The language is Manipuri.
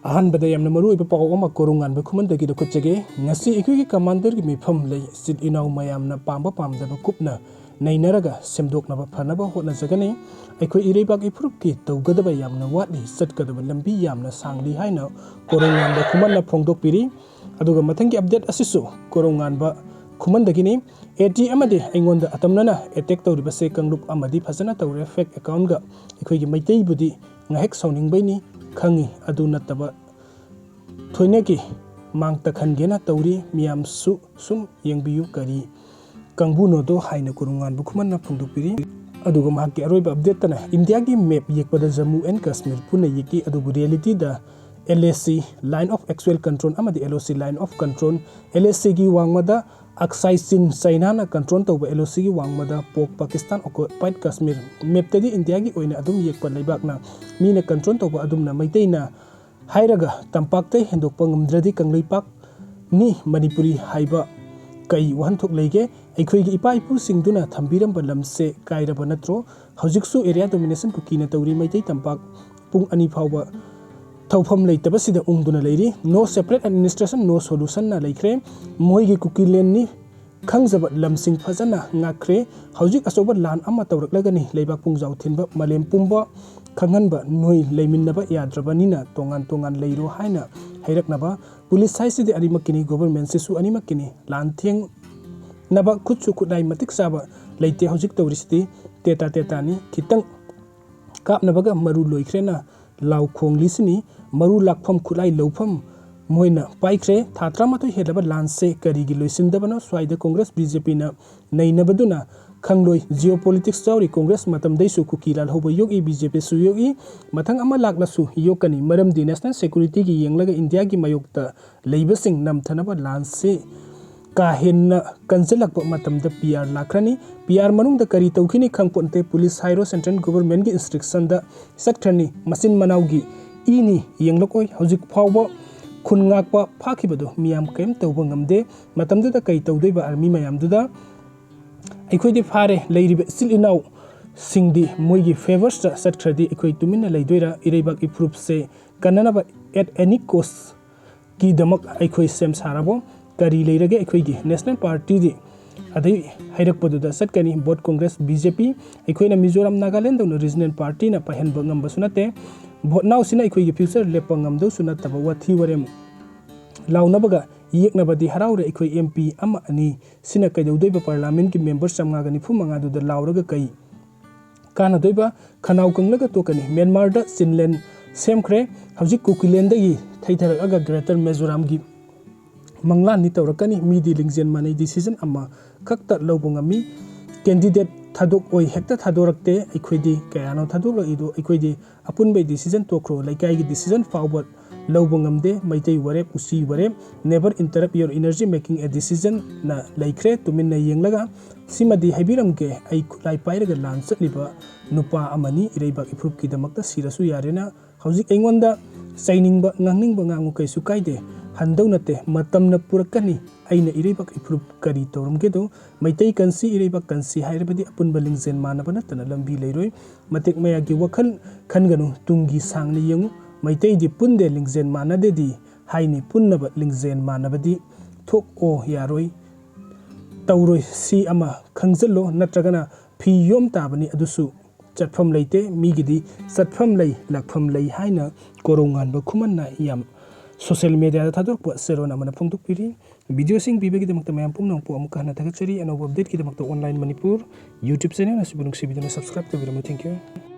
अहनबदा यामना मरुइबा पाव अमा कोरोंगानबा खुमनदगी दखुचगे ngasi इखुगी कमांडर gi मिफम ले सिट इनाउ मयामना पामबा पामदबा कुपना नैनरगा सेमदोकनबा फनबा होटनाजगनी अखोइ इरेबाग इफुरुप की तौगदबा यामना वाटली सटकदबा लंबी यामना सांगली हाइना कोरोंगानबा खुमनना फोंदोकपिरी अदुगा मथंगी अपडेट असिसु कोरोंगानबा खुमनदगिनी एटी अमदे अइंगोंदा अतमनना अटैक तौरिबसे कंगलुप अमदि फजना तौरे फेक अकाउंट गा अखोइगी मैतै बुदी ngahek sauningbaini khangi adu nataba thoineki mangta khangena tauri miyam sum yengbiyu kari kangbuno do haina Korounganba Khuman na phungdupiri aduga mahakki aroiba update tana India gi map yekpada Jammu and Kashmir puna yeki adugu reality da LAC line of actual control amadi LOC line of control LAC gi wangmada Aksai Sin China na control tauba LOC gi wangmada pok Pakistan occupied Kashmir map tadi India gi oina adum yekpa laibak na mina control tauba adum na maitai na hairaga tampak tai hendokpa ngamdradi kangleipak ni manipuri haiba kai wanthok leige aikhoi gi ipa ipu singduna thambiram balamse kairaba natro hojiksu area domination kukina tauri maitai tampak pung ani phawba thawpham leitabasida ungduna leiri no separate administration no solution na leikhre moigi kukilen ni khangjaba lamsing phajana ngakre hojik asoba lan ama tawraklagani leibak pungjau thinba malem pumba khanganba noi leiminnaba yadrabanina tongan leiro haina hairaknaba police haisidi animakini government sesu animakini lan theng naba khutsu khudai matik saba leite hojik tawrisiti teta ni khitang kapnabaga maru loikhrena law khonglisini maru lakpham khulai lawpham moina paikre thatra mato helaba lanse karigi loisindabano swaida congress BJP na nainabaduna khangloi geopolitics chawri congress matam daisu kukilal hobo yogi BJP su yogi mathang ama laklasu yokani maramdi national security gi yenglaga India gi mayokta leibasing namthanaba lanse kahenna kanselakpa matamda PR lakrani PR manungda kari tawkhini khangponte police hairo central government gi instruction da sakthani masin manaugi ini yenglokoi hojik phawba khungakpa phakibado miyam kem tawba ngamde matamda kai tawdoiba army mayamduda aikhoi fare leiribe sil inau singdi moigi favors ta satkradi aikhoi tumina leidoira ireibak improve se kananaba at any cost ki damak aikhoi sem sarabo kari leirage aikhoi gi national party di adai hairakpoduda satkani both congress BJP aikhoi na Mizoram Nagaland dawna regional party na pahenba ngamba sunate vote now sina aikhoi gi future lepa ngamdo sunataba wathi warem launabaga yeknabadi haraure aikhoi MP ama ani sina kaidaudoiba parliament ki members samga ni phumanga du da lauraga kai kana doiba khanau kanglaga tokani Myanmar da Sinland semkhre hawjik kukilen da gi thaitharaga greater Mizoram gi manglan ni tawrakani midi lingzen manai decision ama khakta lobungami candidate thadok oi hekta thadorakte aikhoi kayano thadok ido aikhoi apunbai decision tokro laikai gi decision forward lobungamde maitai warep usi warep never interrupt your energy making a decision na laikre tuminna yenglaga simadi haibiramke ai khulai pairaga lan satliba nupa amani ireibak improve ki damakta sirasu yarena hojik aingonda sainingba ngangningba ngangu kaisu kaide handaunate matamna purakani aina ireibak improve kari torumgedo maitai kansi ireibak kansi hairabadi apunba lingzen manabana tana lambi leiroi matek mayagi wakhal khanganu tungi sangni yengu maitai di punde lingzen manade di haini punnaba lingzen manabadi thok o yaroi tauroi si ama khangzalo natragana phi yom tabani adusu chatpham leite migidi satpham lei lakpham lei haina Korounganba Khuman na yam social media da thadorpa serona mana phungtukpiri video sing bibegi damakta mayam pumnang po amuka hana thagachari anob update ki damakta online Manipur YouTube channel asibunung sibidana subscribe to thank you